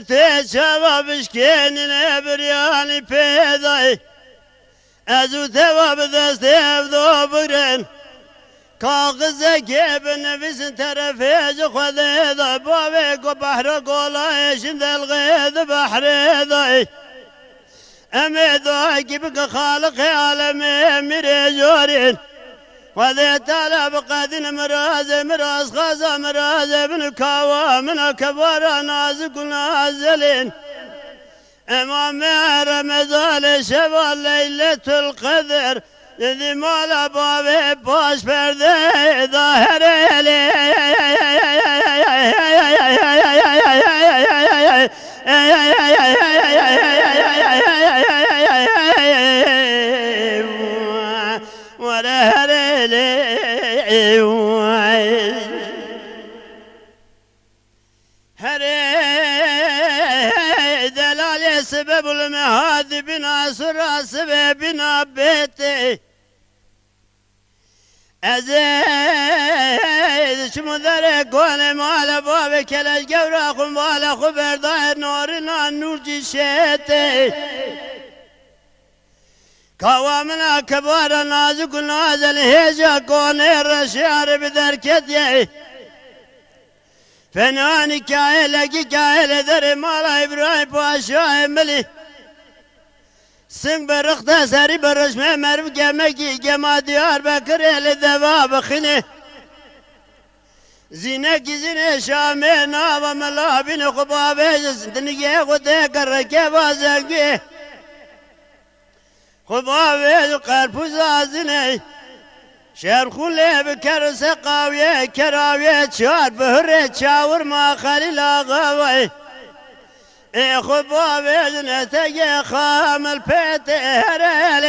te cevabış kendine bir yani pedayı Ezu tevabı dest evdo bugün Kağıza gibi nefesin tarafı Khudeda Bavi ko bahra kola eşindel gıydı bahredayı Emedayı gibi ki Halık-ı alemi emiri jorin وذي تعالى بقدن مراز خازا مراز ابن كاوا من كبار نازك نازلين امام رمضان شبا ليلة القدر ذي مال بابي باش برده ظاهر سبب المهاد بنا سرى سببنا بيتي أزيد شمذري قول مال بابك الجوراق مال خبر ظاهر نورنا النور جيشيتي كوامنا كبار نازك نازل هيجا قول الرشار بذركتي فناني كاهلة ذري مالا إبراهيم باشا ملي سنگ برخته سری برشمه مرو گمکی گما دیار بکر اهل دواب خینه زینه کی زینه شامه ناو ملابین خبابه زندگی خوده کرکه بازنگی خبابه قرپوز آزینه شرخوله بکر سقاویه کراویه چار بهره چاور ما خلیل آقاوی ای خبابه زنتگی خامل پیت هره